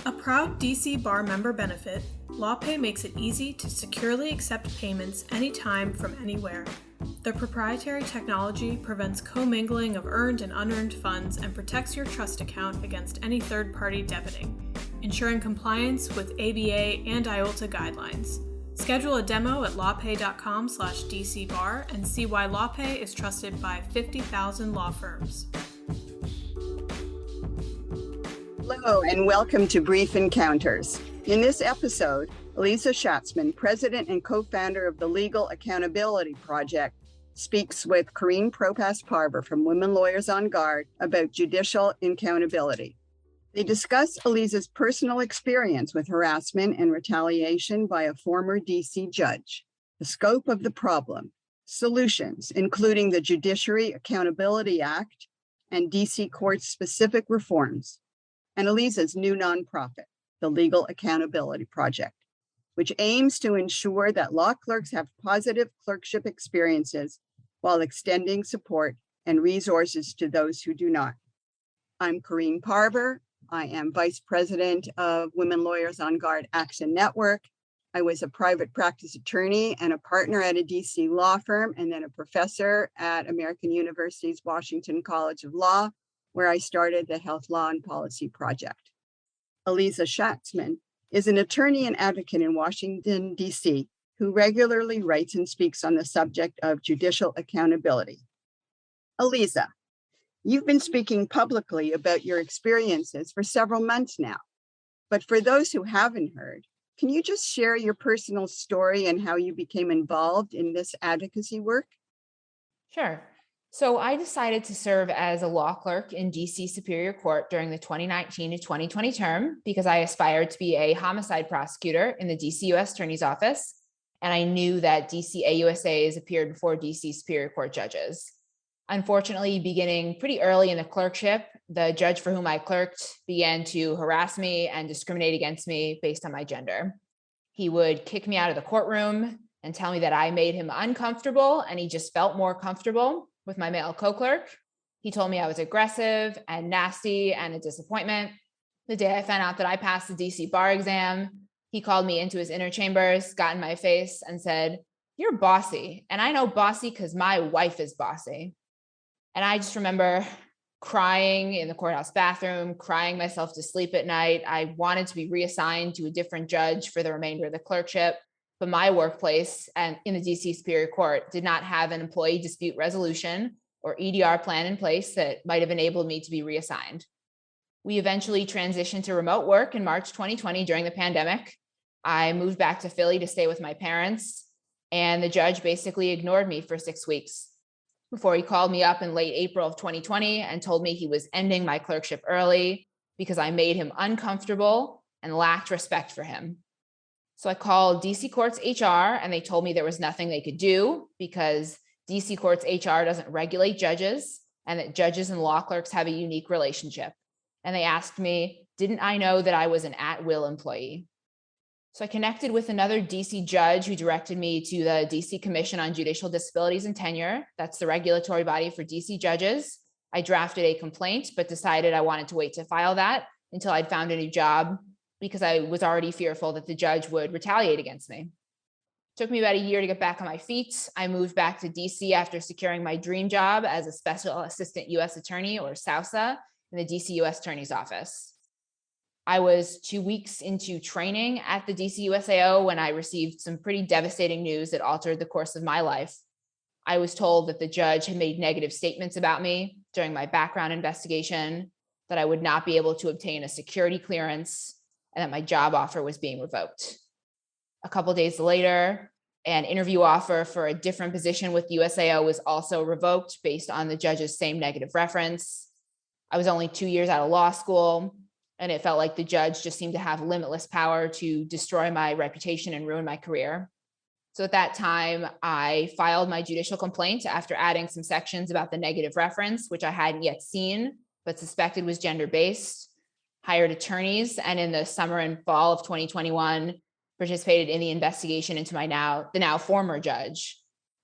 A proud DC Bar member benefit, LawPay makes it easy to securely accept payments anytime from anywhere. Their proprietary technology prevents commingling of earned and unearned funds and protects your trust account against any third-party debiting, ensuring compliance with ABA and IOLTA guidelines. Schedule a demo at lawpay.com/DCBar and see why LawPay is trusted by 50,000 law firms. Hello and welcome to Brief Encounters. In this episode, Aliza Shatzman, president and co-founder of the Legal Accountability Project, speaks with Corrine Propas Parver from Women Lawyers on Guard about judicial accountability. They discuss Aliza's personal experience with harassment and retaliation by a former DC judge, the scope of the problem, solutions, including the Judiciary Accountability Act and DC court specific reforms, and Aliza's new nonprofit, the Legal Accountability Project, which aims to ensure that law clerks have positive clerkship experiences while extending support and resources to those who do not. I'm Corrine Parver. I am Vice President of Women Lawyers on Guard Action Network. I was a private practice attorney and a partner at a DC law firm, and then a professor at American University's Washington College of Law, where I started the Health Law and Policy Project. Aliza Shatzman is an attorney and advocate in Washington, D.C., who regularly writes and speaks on the subject of judicial accountability. Aliza, you've been speaking publicly about your experiences for several months now, but for those who haven't heard, can you just share your personal story and how you became involved in this advocacy work? Sure. So I decided to serve as a law clerk in DC Superior Court during the 2019 to 2020 term because I aspired to be a homicide prosecutor in the DC U.S. Attorney's Office, and I knew that DC AUSAs appeared before DC Superior Court judges. Unfortunately, beginning pretty early in the clerkship, the judge for whom I clerked began to harass me and discriminate against me based on my gender. He would kick me out of the courtroom and tell me that I made him uncomfortable, and he just felt more comfortable with my male co-clerk. He told me I was aggressive and nasty and a disappointment. The day I found out that I passed the DC bar exam, he called me into his inner chambers, got in my face and said, "You're bossy. And I know bossy because my wife is bossy." And I just remember crying in the courthouse bathroom, crying myself to sleep at night. I wanted to be reassigned to a different judge for the remainder of the clerkship. But my workplace and in the DC Superior Court did not have an employee dispute resolution or EDR plan in place that might have enabled me to be reassigned. We eventually transitioned to remote work in March 2020 during the pandemic. I moved back to Philly to stay with my parents, and the judge basically ignored me for 6 weeks before he called me up in late April of 2020 and told me he was ending my clerkship early because I made him uncomfortable and lacked respect for him. So I called DC Courts HR, and they told me there was nothing they could do because DC Courts HR doesn't regulate judges, and that judges and law clerks have a unique relationship. And they asked me, didn't I know that I was an at-will employee? So I connected with another DC judge who directed me to the DC Commission on Judicial Disabilities and Tenure. That's the regulatory body for DC judges. I drafted a complaint, but decided I wanted to wait to file that until I'd found a new job, because I was already fearful that the judge would retaliate against me. It took me about a year to get back on my feet. I moved back to DC after securing my dream job as a Special Assistant U.S. Attorney, or SAUSA, in the DC U.S. Attorney's Office. I was 2 weeks into training at the DC USAO when I received some pretty devastating news that altered the course of my life. I was told that the judge had made negative statements about me during my background investigation, that I would not be able to obtain a security clearance, and that my job offer was being revoked. A couple of days later, an interview offer for a different position with the USAO was also revoked based on the judge's same negative reference. I was only 2 years out of law school, and it felt like the judge just seemed to have limitless power to destroy my reputation and ruin my career. So at that time, I filed my judicial complaint after adding some sections about the negative reference, which I hadn't yet seen, but suspected was gender-based. Hired attorneys, and in the summer and fall of 2021, participated in the investigation into the now former judge.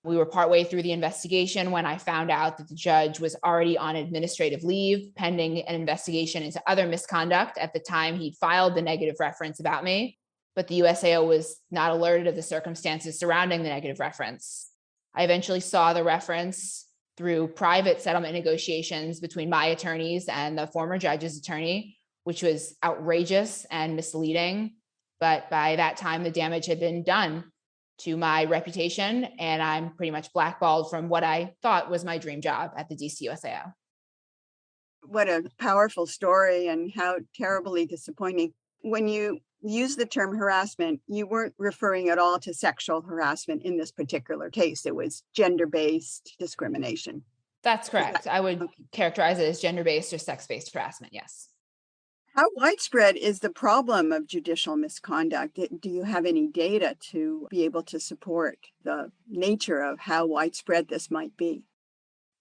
We were partway through the investigation when I found out that the judge was already on administrative leave pending an investigation into other misconduct at the time he'd filed the negative reference about me. But the USAO was not alerted of the circumstances surrounding the negative reference. I eventually saw the reference through private settlement negotiations between my attorneys and the former judge's attorney, which was outrageous and misleading. But by that time, the damage had been done to my reputation, and I'm pretty much blackballed from what I thought was my dream job at the DC USAO. What a powerful story, and how terribly disappointing. When you use the term harassment, you weren't referring at all to sexual harassment in this particular case. It was gender-based discrimination. That's correct. I would characterize it as gender-based or sex-based harassment, yes. How widespread is the problem of judicial misconduct? Do you have any data to be able to support the nature of how widespread this might be?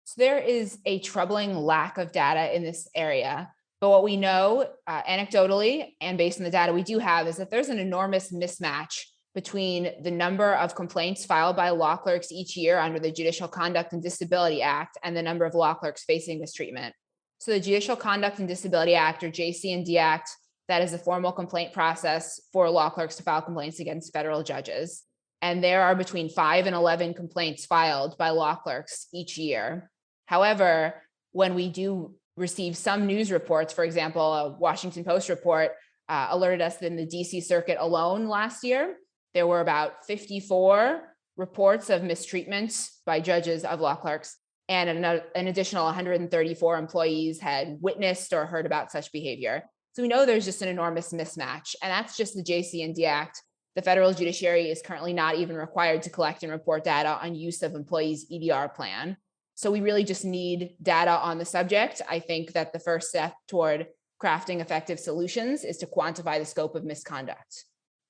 So there is a troubling lack of data in this area. But what we know anecdotally and based on the data we do have is that there's an enormous mismatch between the number of complaints filed by law clerks each year under the Judicial Conduct and Disability Act and the number of law clerks facing mistreatment. So the Judicial Conduct and Disability Act, or JC&D Act, that is a formal complaint process for law clerks to file complaints against federal judges. And there are between 5 and 11 complaints filed by law clerks each year. However, when we do receive some news reports, for example, a Washington Post report alerted us that in the DC Circuit alone last year, there were about 54 reports of mistreatment by judges of law clerks, and an additional 134 employees had witnessed or heard about such behavior. So we know there's just an enormous mismatch, and that's just the JC&D Act. The federal judiciary is currently not even required to collect and report data on use of employees' EDR plan. So we really just need data on the subject. I think that the first step toward crafting effective solutions is to quantify the scope of misconduct.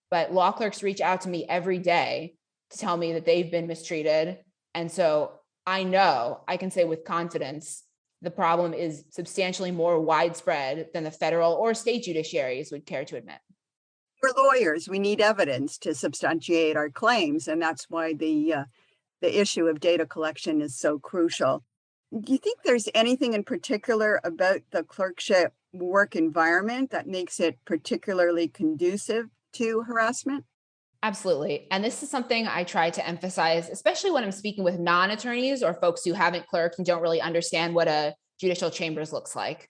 But law clerks reach out to me every day to tell me that they've been mistreated. And so I know I can say with confidence, the problem is substantially more widespread than the federal or state judiciaries would care to admit. For lawyers, we need evidence to substantiate our claims, and that's why the issue of data collection is so crucial. Do you think there's anything in particular about the clerkship work environment that makes it particularly conducive to harassment? Absolutely. And this is something I try to emphasize, especially when I'm speaking with non-attorneys or folks who haven't clerked and don't really understand what a judicial chambers looks like.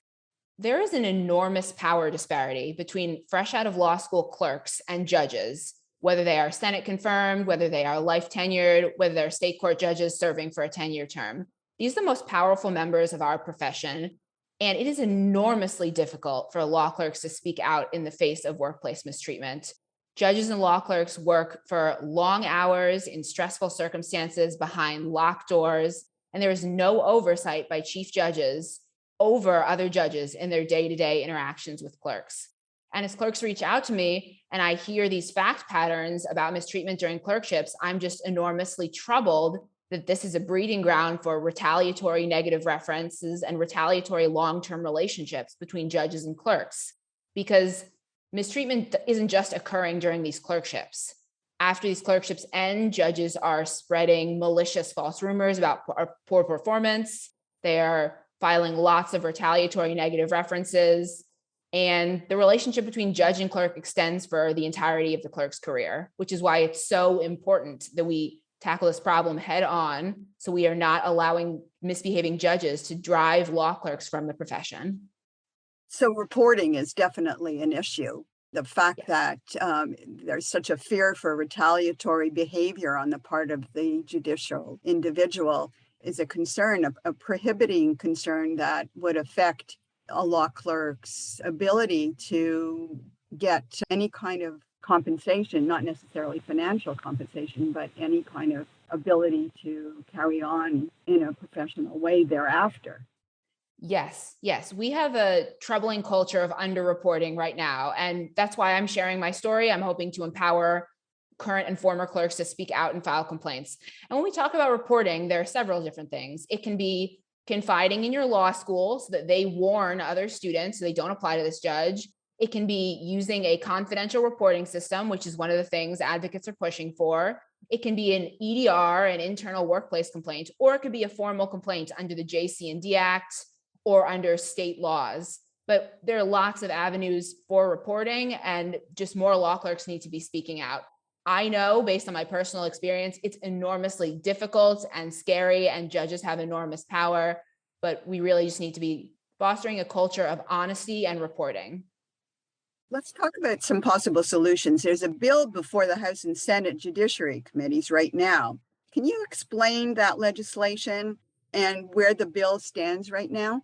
There is an enormous power disparity between fresh out of law school clerks and judges, whether they are Senate confirmed, whether they are life tenured, whether they're state court judges serving for a 10-year term. These are the most powerful members of our profession. And it is enormously difficult for law clerks to speak out in the face of workplace mistreatment. Judges and law clerks work for long hours in stressful circumstances behind locked doors, and there is no oversight by chief judges over other judges in their day-to-day interactions with clerks. And as clerks reach out to me and I hear these fact patterns about mistreatment during clerkships, I'm just enormously troubled that this is a breeding ground for retaliatory negative references and retaliatory long-term relationships between judges and clerks, because mistreatment isn't just occurring during these clerkships. After these clerkships end, judges are spreading malicious false rumors about poor performance. They are filing lots of retaliatory negative references. And the relationship between judge and clerk extends for the entirety of the clerk's career, which is why it's so important that we tackle this problem head on, so we are not allowing misbehaving judges to drive law clerks from the profession. So reporting is definitely an issue. The fact that there's such a fear for retaliatory behavior on the part of the judicial individual is a concern, a prohibiting concern that would affect a law clerk's ability to get any kind of compensation, not necessarily financial compensation, but any kind of ability to carry on in a professional way thereafter. Yes. We have a troubling culture of underreporting right now. And that's why I'm sharing my story. I'm hoping to empower current and former clerks to speak out and file complaints. And when we talk about reporting, there are several different things. It can be confiding in your law school so that they warn other students so they don't apply to this judge. It can be using a confidential reporting system, which is one of the things advocates are pushing for. It can be an EDR, an internal workplace complaint, or it could be a formal complaint under the JC&D Act or under state laws. But there are lots of avenues for reporting, and just more law clerks need to be speaking out. I know, based on my personal experience, it's enormously difficult and scary, and judges have enormous power, but we really just need to be fostering a culture of honesty and reporting. Let's talk about some possible solutions. There's a bill before the House and Senate Judiciary Committees right now. Can you explain that legislation and where the bill stands right now?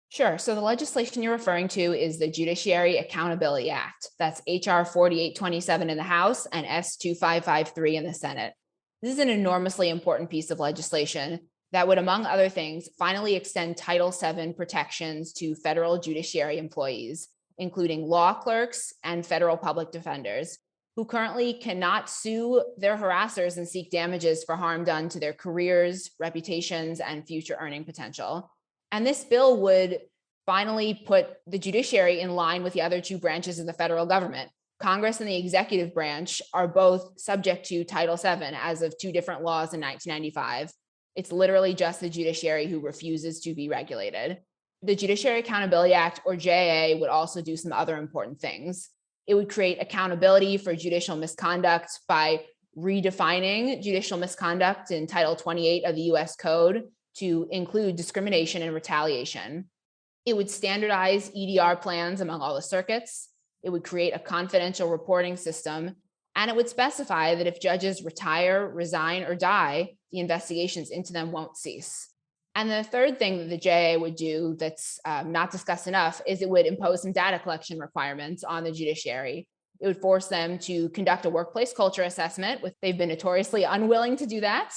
Sure. So the legislation you're referring to is the Judiciary Accountability Act. That's HR 4827 in the House and S2553 in the Senate. This is an enormously important piece of legislation that would, among other things, finally extend Title VII protections to federal judiciary employees, including law clerks and federal public defenders, who currently cannot sue their harassers and seek damages for harm done to their careers, reputations, and future earning potential. And this bill would finally put the judiciary in line with the other two branches of the federal government. Congress and the executive branch are both subject to Title VII as of two different laws in 1995. It's literally just the judiciary who refuses to be regulated. The Judiciary Accountability Act, or JAA, would also do some other important things. It would create accountability for judicial misconduct by redefining judicial misconduct in Title 28 of the US Code to include discrimination and retaliation. It would standardize EDR plans among all the circuits. It would create a confidential reporting system, and it would specify that if judges retire, resign, or die, the investigations into them won't cease. And the third thing that the JA would do that's not discussed enough is it would impose some data collection requirements on the judiciary. It would force them to conduct a workplace culture assessment, which they've been notoriously unwilling to do that.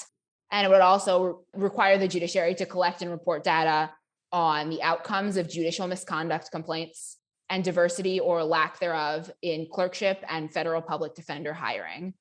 And it would also require the judiciary to collect and report data on the outcomes of judicial misconduct complaints and diversity or lack thereof in clerkship and federal public defender hiring.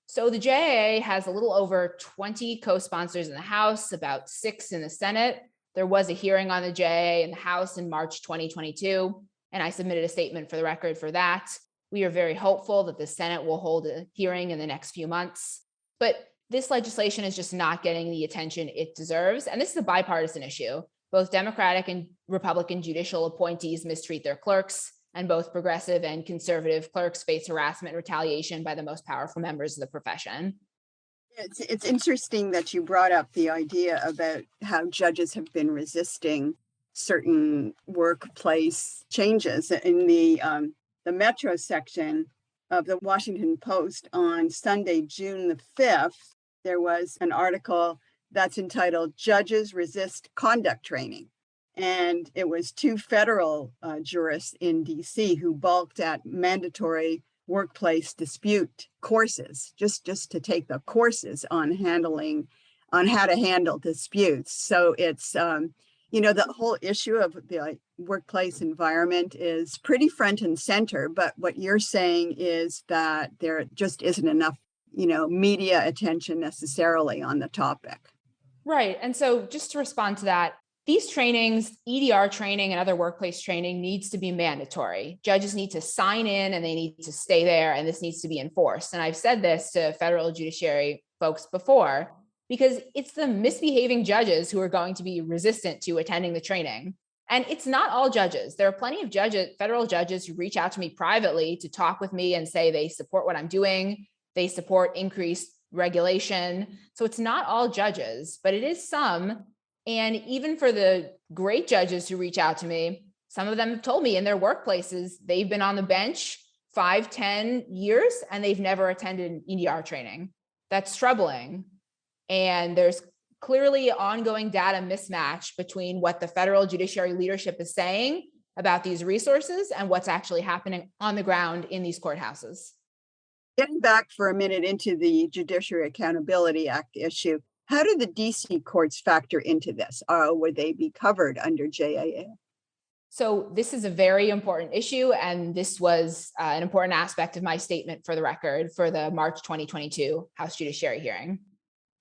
So the JAA has a little over 20 co-sponsors in the House, about 6 in the Senate. There was a hearing on the JAA in the House in March 2022, and I submitted a statement for the record for that. We are very hopeful that the Senate will hold a hearing in the next few months. But this legislation is just not getting the attention it deserves. And this is a bipartisan issue. Both Democratic and Republican judicial appointees mistreat their clerks, and both progressive and conservative clerks face harassment and retaliation by the most powerful members of the profession. It's interesting that you brought up the idea about how judges have been resisting certain workplace changes. In the Metro section of the Washington Post on Sunday, June the 5th, there was an article that's entitled "Judges Resist Conduct Training." And it was 2 federal jurists in DC who balked at mandatory workplace dispute courses, just to take the courses on how to handle disputes. So it's, the whole issue of the workplace environment is pretty front and center. But what you're saying is that there just isn't enough, media attention necessarily on the topic. Right. And so just to respond to that, these trainings, EDR training and other workplace training, needs to be mandatory. Judges need to sign in and they need to stay there, and this needs to be enforced. And I've said this to federal judiciary folks before, because it's the misbehaving judges who are going to be resistant to attending the training. And it's not all judges. There are plenty of federal judges who reach out to me privately to talk with me and say they support what I'm doing. They support increased regulation. So it's not all judges, but it is some. And even for the great judges who reach out to me, some of them have told me in their workplaces, they've been on the bench 5-10 years and they've never attended EDR training. That's troubling. And there's clearly ongoing data mismatch between what the federal judiciary leadership is saying about these resources and what's actually happening on the ground in these courthouses. Getting back for a minute into the Judiciary Accountability Act issue, how do the DC courts factor into this? Would they be covered under JAA? So this is a very important issue, and this was an important aspect of my statement for the record for the March 2022 House Judiciary hearing.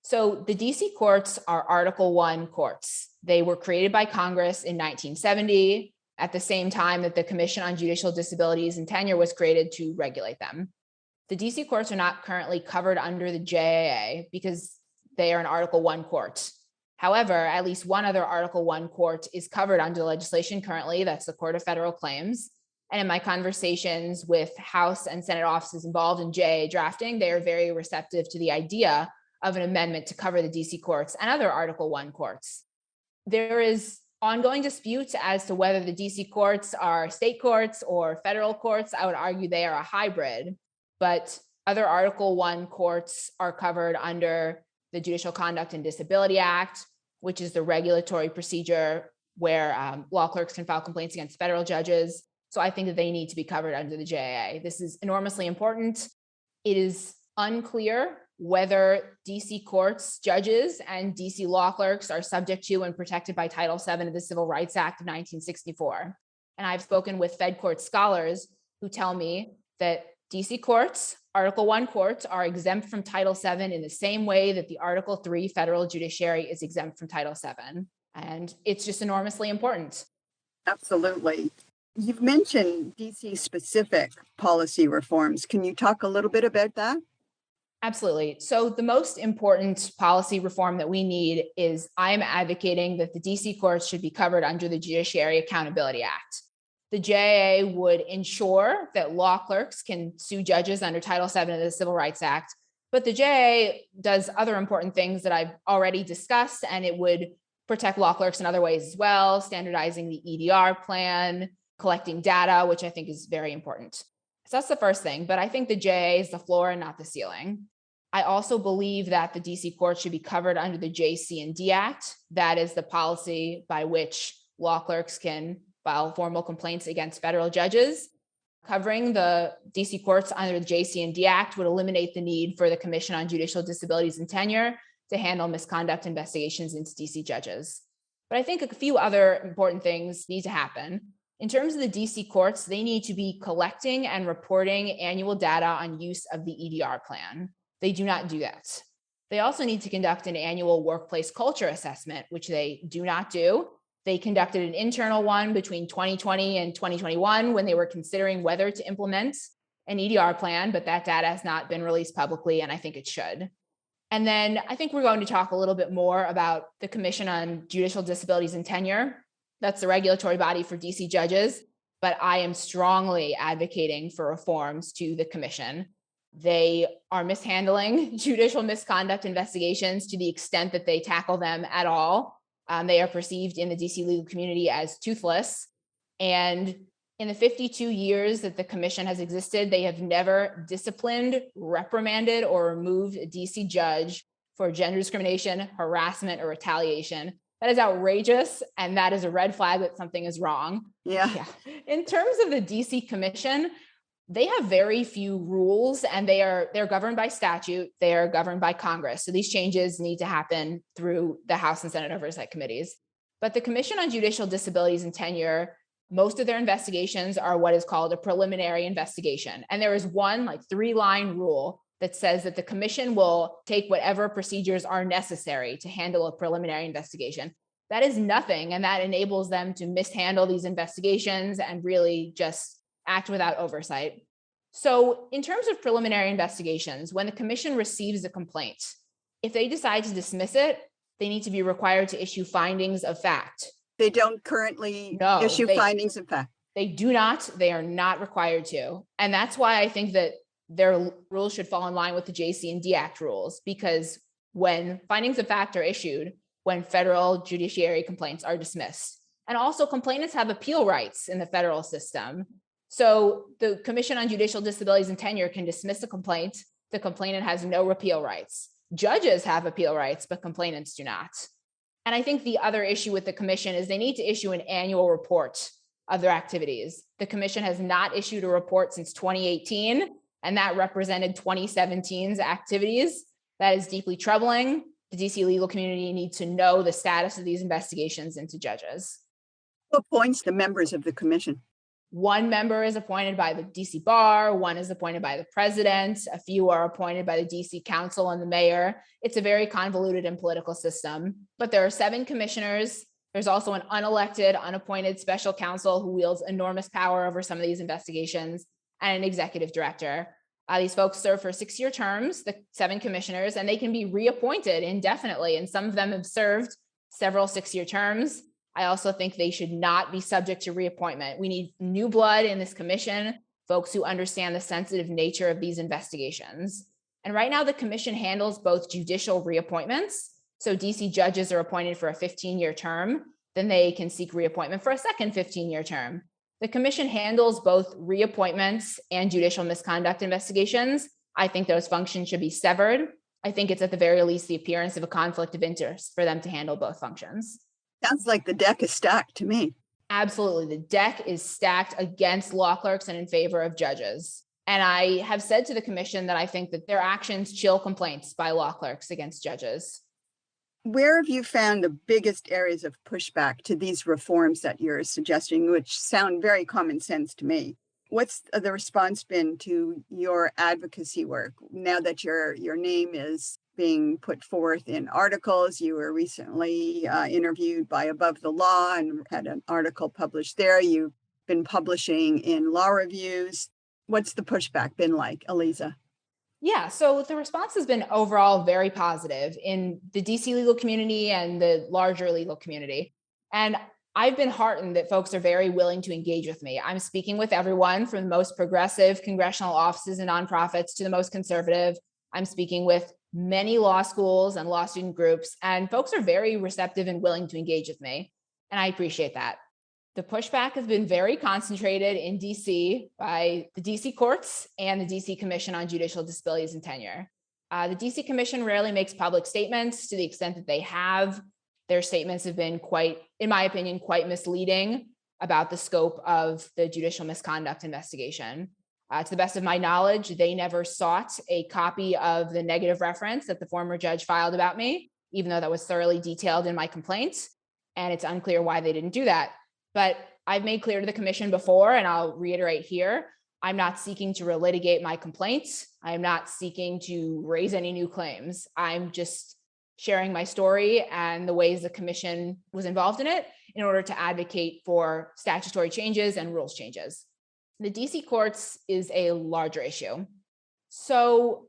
So the DC courts are Article I courts. They were created by Congress in 1970, at the same time that the Commission on Judicial Disabilities and Tenure was created to regulate them. The DC courts are not currently covered under the JAA because they are an Article 1 court. However, at least one other Article 1 court is covered under legislation currently. That's the Court of Federal Claims. And in my conversations with House and Senate offices involved in JAA drafting, they are very receptive to the idea of an amendment to cover the DC courts and other Article 1 courts. There is ongoing disputes as to whether the DC courts are state courts or federal courts. I would argue they are a hybrid, but other Article 1 courts are covered under the Judicial Conduct and Disability Act, which is the regulatory procedure where law clerks can file complaints against federal judges. So I think that they need to be covered under the JAA. This is enormously important. It is unclear whether DC courts, judges, and DC law clerks are subject to and protected by Title VII of the Civil Rights Act of 1964. And I've spoken with Fed court scholars who tell me that DC courts, Article 1 courts, are exempt from Title VII in the same way that the Article 3 federal judiciary is exempt from Title VII. And it's just enormously important. Absolutely. You've mentioned DC-specific policy reforms. Can you talk a little bit about that? Absolutely. So the most important policy reform that we need is I'm advocating that the DC courts should be covered under the Judiciary Accountability Act. The JAA would ensure that law clerks can sue judges under Title VII of the Civil Rights Act, but the JAA does other important things that I've already discussed, and it would protect law clerks in other ways as well, standardizing the EDR plan, collecting data, which I think is very important. So that's the first thing, but I think the JAA is the floor and not the ceiling. I also believe that the DC courts should be covered under the JC&D Act. That is the policy by which law clerks can file formal complaints against federal judges. Covering the DC courts under the JC&D Act would eliminate the need for the Commission on Judicial Disabilities and Tenure to handle misconduct investigations into DC judges. But I think a few other important things need to happen. In terms of the DC courts, they need to be collecting and reporting annual data on use of the EDR plan. They do not do that. They also need to conduct an annual workplace culture assessment, which they do not do. They conducted an internal one between 2020 and 2021 when they were considering whether to implement an EDR plan, but that data has not been released publicly, and I think it should. And then I think we're going to talk a little bit more about the Commission on Judicial Disabilities and Tenure. That's the regulatory body for DC judges, but I am strongly advocating for reforms to the commission. They are mishandling judicial misconduct investigations to the extent that they tackle them at all. They are perceived in the DC legal community as toothless. And in the 52 years that the commission has existed, they have never disciplined, reprimanded, or removed a DC judge for gender discrimination, harassment, or retaliation. That is outrageous, and that is a red flag that something is wrong. Yeah. In terms of the DC Commission, they have very few rules, and they're governed by statute. They are governed by Congress. So these changes need to happen through the House and Senate oversight committees. But the Commission on Judicial Disabilities and Tenure, most of their investigations are what is called a preliminary investigation. And there is one 3-line rule that says that the commission will take whatever procedures are necessary to handle a preliminary investigation. That is nothing, and that enables them to mishandle these investigations and really just act without oversight. So in terms of preliminary investigations, when the commission receives a complaint, if they decide to dismiss it, they need to be required to issue findings of fact. They don't currently issue findings of fact. They do not. They are not required to. And that's why I think that their rules should fall in line with the JC&D Act rules, because when findings of fact are issued, when federal judiciary complaints are dismissed, and also complainants have appeal rights in the federal system. So the Commission on Judicial Disabilities and Tenure can dismiss a complaint. The complainant has no appeal rights. Judges have appeal rights, but complainants do not. And I think the other issue with the commission is they need to issue an annual report of their activities. The commission has not issued a report since 2018. And that represented 2017's activities. That is deeply troubling. The DC legal community needs to know the status of these investigations into judges. Who appoints the members of the commission? One member is appointed by the DC Bar, one is appointed by the president, a few are appointed by the DC Council and the mayor. It's a very convoluted and political system, but there are 7 commissioners. There's also an unelected, unappointed special counsel who wields enormous power over some of these investigations, and an executive director. These folks serve for 6-year terms, the 7 commissioners, and they can be reappointed indefinitely. And some of them have served several 6-year terms. I also think they should not be subject to reappointment. We need new blood in this commission, folks who understand the sensitive nature of these investigations. And right now, the commission handles both judicial reappointments. So DC judges are appointed for a 15-year term, then they can seek reappointment for a second 15-year term. The commission handles both reappointments and judicial misconduct investigations. I think those functions should be severed. I think it's at the very least the appearance of a conflict of interest for them to handle both functions. Sounds like the deck is stacked to me. Absolutely. The deck is stacked against law clerks and in favor of judges. And I have said to the commission that I think that their actions chill complaints by law clerks against judges. Where have you found the biggest areas of pushback to these reforms that you're suggesting, which sound very common sense to me? What's the response been to your advocacy work now that your name is being put forth in articles? You were recently interviewed by Above the Law and had an article published there. You've been publishing in law reviews. What's the pushback been like, Aliza? Yeah, so the response has been overall very positive in the DC legal community and the larger legal community. And I've been heartened that folks are very willing to engage with me. I'm speaking with everyone from the most progressive congressional offices and nonprofits to the most conservative. I'm speaking with many law schools and law student groups, and folks are very receptive and willing to engage with me. And I appreciate that. The pushback has been very concentrated in DC by the DC courts and the DC Commission on Judicial Disabilities and Tenure. The DC Commission rarely makes public statements. To the extent that they have, their statements have been quite, in my opinion, quite misleading about the scope of the judicial misconduct investigation. To the best of my knowledge, they never sought a copy of the negative reference that the former judge filed about me, even though that was thoroughly detailed in my complaint. And it's unclear why they didn't do that. But I've made clear to the commission before, and I'll reiterate here, I'm not seeking to relitigate my complaints. I'm not seeking to raise any new claims. I'm just sharing my story and the ways the commission was involved in it in order to advocate for statutory changes and rules changes. The DC courts is a larger issue. So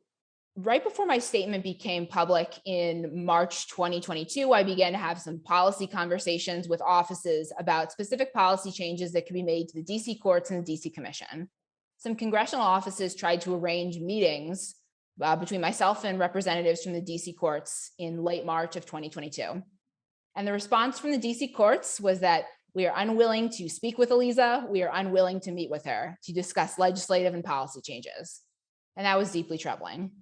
right before my statement became public in March 2022, I began to have some policy conversations with offices about specific policy changes that could be made to the DC courts and the DC Commission. Some congressional offices tried to arrange meetings between myself and representatives from the DC courts in late March of 2022. And the response from the DC courts was that we are unwilling to speak with Aliza. We are unwilling to meet with her to discuss legislative and policy changes. And that was deeply troubling.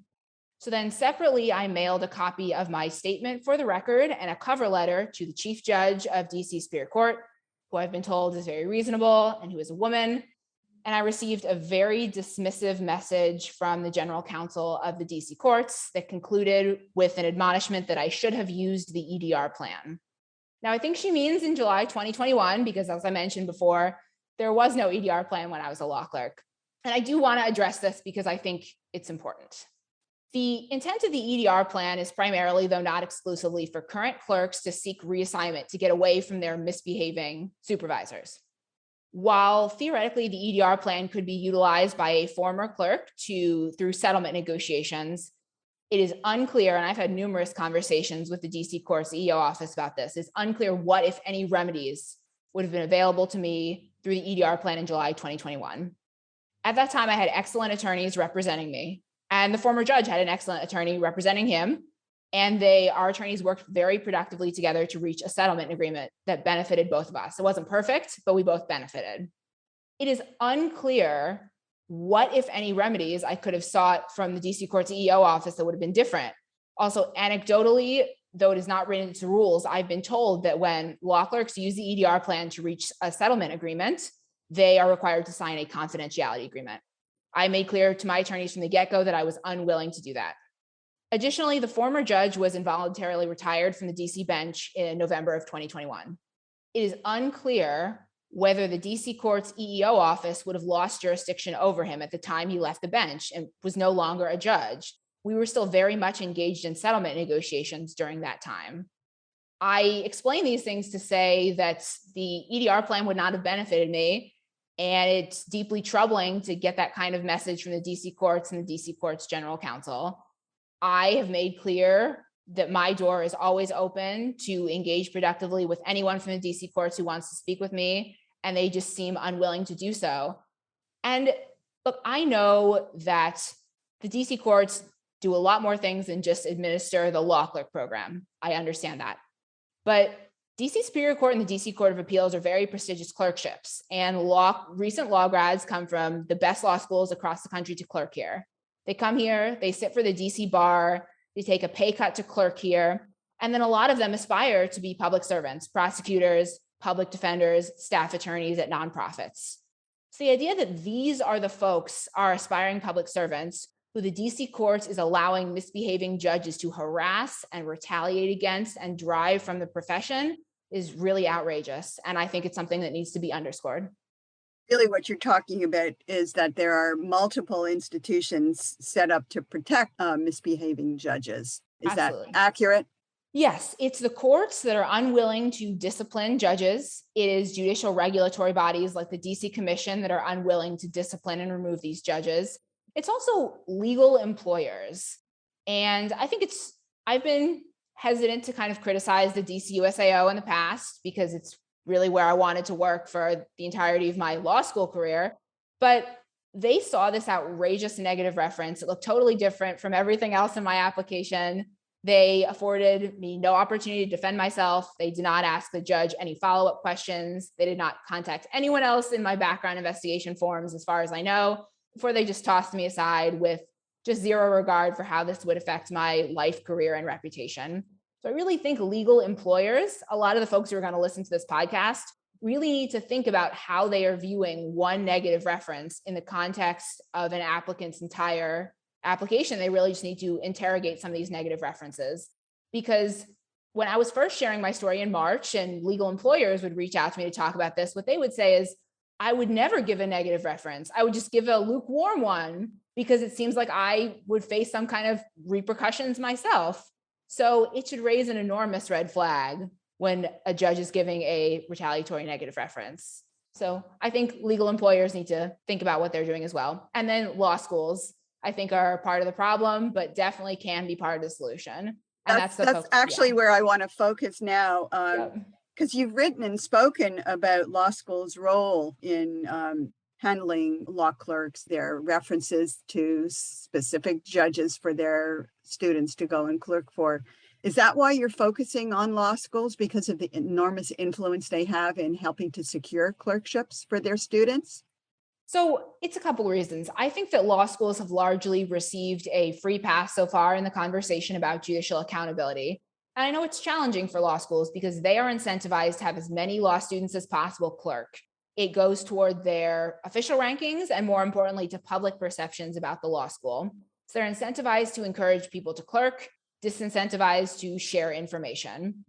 So then separately, I mailed a copy of my statement for the record and a cover letter to the Chief Judge of DC Superior Court, who I've been told is very reasonable and who is a woman. And I received a very dismissive message from the General Counsel of the DC courts that concluded with an admonishment that I should have used the EDR plan. Now, I think she means in July 2021, because as I mentioned before, there was no EDR plan when I was a law clerk. And I do want to address this because I think it's important. The intent of the EDR plan is primarily, though not exclusively, for current clerks to seek reassignment to get away from their misbehaving supervisors. While theoretically the EDR plan could be utilized by a former clerk through settlement negotiations, it is unclear, and I've had numerous conversations with the DC Courts EO office about this, it's unclear what, if any, remedies would have been available to me through the EDR plan in July 2021. At that time, I had excellent attorneys representing me, and the former judge had an excellent attorney representing him, and our attorneys worked very productively together to reach a settlement agreement that benefited both of us. It wasn't perfect, but we both benefited. It is unclear what, if any, remedies I could have sought from the DC Courts EO office that would have been different. Also, anecdotally, though it is not written into rules, I've been told that when law clerks use the EDR plan to reach a settlement agreement, they are required to sign a confidentiality agreement. I made clear to my attorneys from the get-go that I was unwilling to do that. Additionally, the former judge was involuntarily retired from the DC bench in November of 2021. It is unclear whether the DC Courts EEO office would have lost jurisdiction over him at the time he left the bench and was no longer a judge. We were still very much engaged in settlement negotiations during that time. I explain these things to say that the EDR plan would not have benefited me And it's deeply troubling to get that kind of message from the DC courts and the DC courts general counsel. I have made clear that my door is always open to engage productively with anyone from the DC courts who wants to speak with me, and they just seem unwilling to do so. And look, I know that the DC courts do a lot more things than just administer the law clerk program. I understand that. But DC Superior Court and the DC Court of Appeals are very prestigious clerkships, and recent law grads come from the best law schools across the country to clerk here. They come here, they sit for the DC bar, they take a pay cut to clerk here, and then a lot of them aspire to be public servants, prosecutors, public defenders, staff attorneys at nonprofits. So the idea that these are the folks, are aspiring public servants, who the DC courts is allowing misbehaving judges to harass and retaliate against and drive from the profession is really outrageous. And I think it's something that needs to be underscored. Really, what you're talking about is that there are multiple institutions set up to protect misbehaving judges. Is Absolutely. that accurate? Yes, it's the courts that are unwilling to discipline judges. It is judicial regulatory bodies like the DC Commission that are unwilling to discipline and remove these judges. It's also legal employers. And I think I've been hesitant to kind of criticize the DC USAO in the past because it's really where I wanted to work for the entirety of my law school career. But they saw this outrageous negative reference. It looked totally different from everything else in my application. They afforded me no opportunity to defend myself. They did not ask the judge any follow-up questions. They did not contact anyone else in my background investigation forms, as far as I know, before they just tossed me aside with just zero regard for how this would affect my life, career, and reputation. So I really think legal employers, a lot of the folks who are going to listen to this podcast, really need to think about how they are viewing one negative reference in the context of an applicant's entire application. They really just need to interrogate some of these negative references. Because when I was first sharing my story in March and legal employers would reach out to me to talk about this, what they would say is, I would never give a negative reference. I would just give a lukewarm one because it seems like I would face some kind of repercussions myself. So it should raise an enormous red flag when a judge is giving a retaliatory negative reference. So I think legal employers need to think about what they're doing as well. And then law schools, I think, are part of the problem, but definitely can be part of the solution. And that's actually where I want to focus now. Yep. Because you've written and spoken about law school's role in handling law clerks, their references to specific judges for their students to go and clerk for. Is that why you're focusing on law schools? Because of the enormous influence they have in helping to secure clerkships for their students? So it's a couple of reasons. I think that law schools have largely received a free pass so far in the conversation about judicial accountability. And I know it's challenging for law schools because they are incentivized to have as many law students as possible clerk. It goes toward their official rankings and, more importantly, to public perceptions about the law school. So they're incentivized to encourage people to clerk, disincentivized to share information.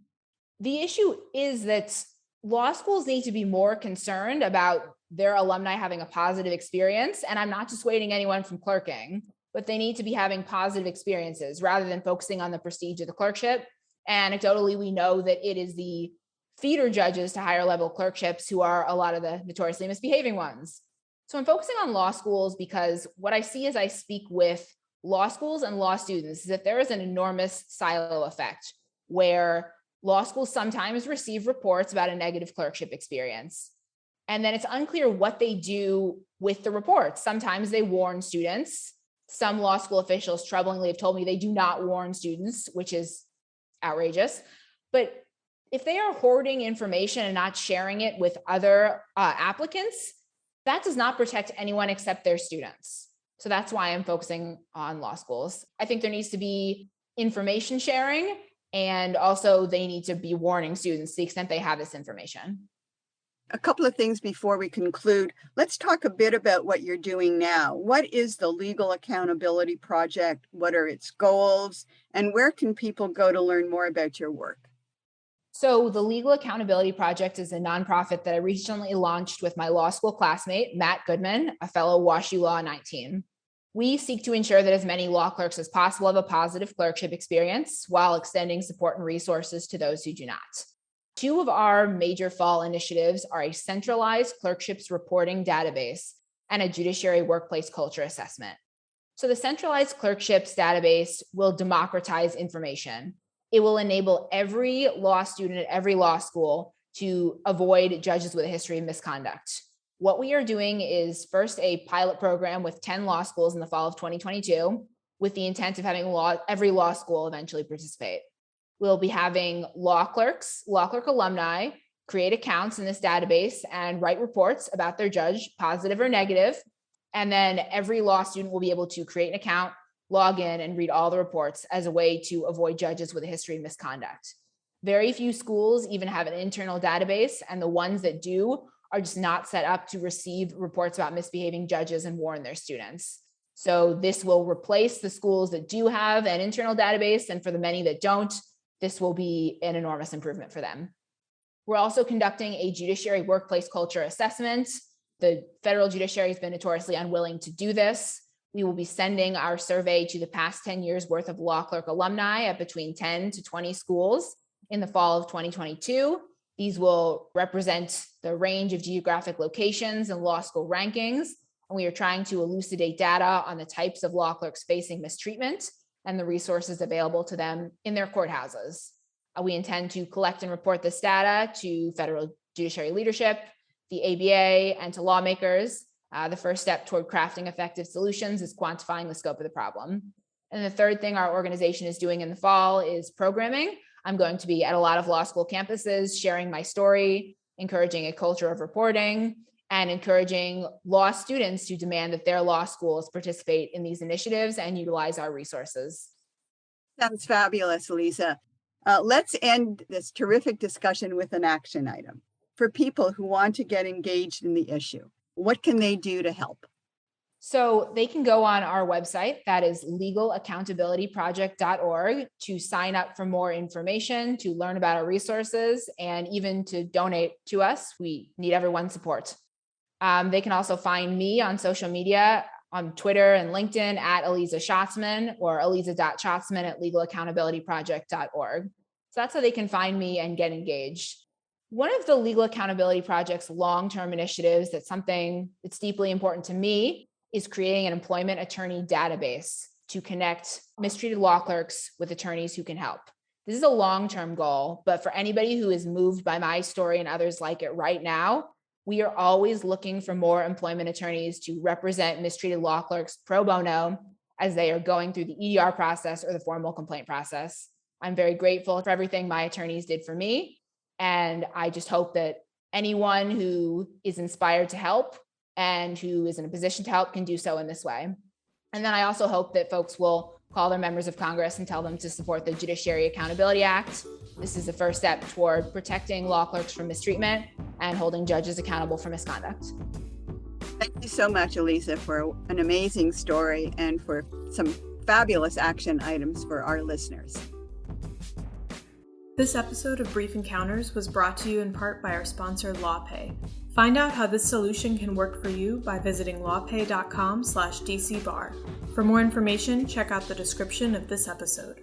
The issue is that law schools need to be more concerned about their alumni having a positive experience. And I'm not dissuading anyone from clerking, but they need to be having positive experiences rather than focusing on the prestige of the clerkship. Anecdotally, we know that it is the feeder judges to higher level clerkships who are a lot of the notoriously misbehaving ones. So I'm focusing on law schools because what I see as I speak with law schools and law students is that there is an enormous silo effect where law schools sometimes receive reports about a negative clerkship experience. And then it's unclear what they do with the reports. Sometimes they warn students. Some law school officials troublingly have told me they do not warn students, which is outrageous. But if they are hoarding information and not sharing it with other applicants, that does not protect anyone except their students. So that's why I'm focusing on law schools. I think there needs to be information sharing, and also they need to be warning students to the extent they have this information. A couple of things before we conclude. Let's talk a bit about what you're doing now. What is the Legal Accountability Project? What are its goals? And where can people go to learn more about your work? So the Legal Accountability Project is a nonprofit that I recently launched with my law school classmate, Matt Goodman, a fellow WashU Law 19. We seek to ensure that as many law clerks as possible have a positive clerkship experience while extending support and resources to those who do not. Two of our major fall initiatives are a centralized clerkships reporting database and a judiciary workplace culture assessment. So the centralized clerkships database will democratize information. It will enable every law student at every law school to avoid judges with a history of misconduct. What we are doing is first a pilot program with 10 law schools in the fall of 2022, with the intent of having every law school eventually participate. We'll be having law clerk alumni create accounts in this database and write reports about their judge, positive or negative. And then every law student will be able to create an account, log in, and read all the reports as a way to avoid judges with a history of misconduct. Very few schools even have an internal database, and the ones that do are just not set up to receive reports about misbehaving judges and warn their students. So this will replace the schools that do have an internal database, and for the many that don't, this will be an enormous improvement for them. We're also conducting a judiciary workplace culture assessment. The federal judiciary has been notoriously unwilling to do this. We will be sending our survey to the past 10 years worth of law clerk alumni at between 10 to 20 schools in the fall of 2022. These will represent the range of geographic locations and law school rankings. And we are trying to elucidate data on the types of law clerks facing mistreatment and the resources available to them in their courthouses. We intend to collect and report this data to federal judiciary leadership, the ABA, and to lawmakers. The first step toward crafting effective solutions is quantifying the scope of the problem. And the third thing our organization is doing in the fall is programming. I'm going to be at a lot of law school campuses, sharing my story, encouraging a culture of reporting, and encouraging law students to demand that their law schools participate in these initiatives and utilize our resources. Sounds fabulous, Aliza. Let's end this terrific discussion with an action item. For people who want to get engaged in the issue, what can they do to help? So they can go on our website, that is legalaccountabilityproject.org, to sign up for more information, to learn about our resources, and even to donate to us. We need everyone's support. They can also find me on social media, on Twitter and LinkedIn at Aliza Shatzman, or aliza.shatzman at legalaccountabilityproject.org. So that's how they can find me and get engaged. One of the Legal Accountability Project's long-term initiatives, that's something that's deeply important to me, is creating an employment attorney database to connect mistreated law clerks with attorneys who can help. This is a long-term goal, but for anybody who is moved by my story and others like it right now, we are always looking for more employment attorneys to represent mistreated law clerks pro bono as they are going through the EDR process or the formal complaint process. I'm very grateful for everything my attorneys did for me, and I just hope that anyone who is inspired to help and who is in a position to help can do so in this way. And then I also hope that folks will call their members of Congress and tell them to support the Judiciary Accountability Act. This is the first step toward protecting law clerks from mistreatment and holding judges accountable for misconduct. Thank you so much, Aliza, for an amazing story and for some fabulous action items for our listeners. This episode of Brief Encounters was brought to you in part by our sponsor, LawPay. Find out how this solution can work for you by visiting lawpay.com/DCBar. For more information, check out the description of this episode.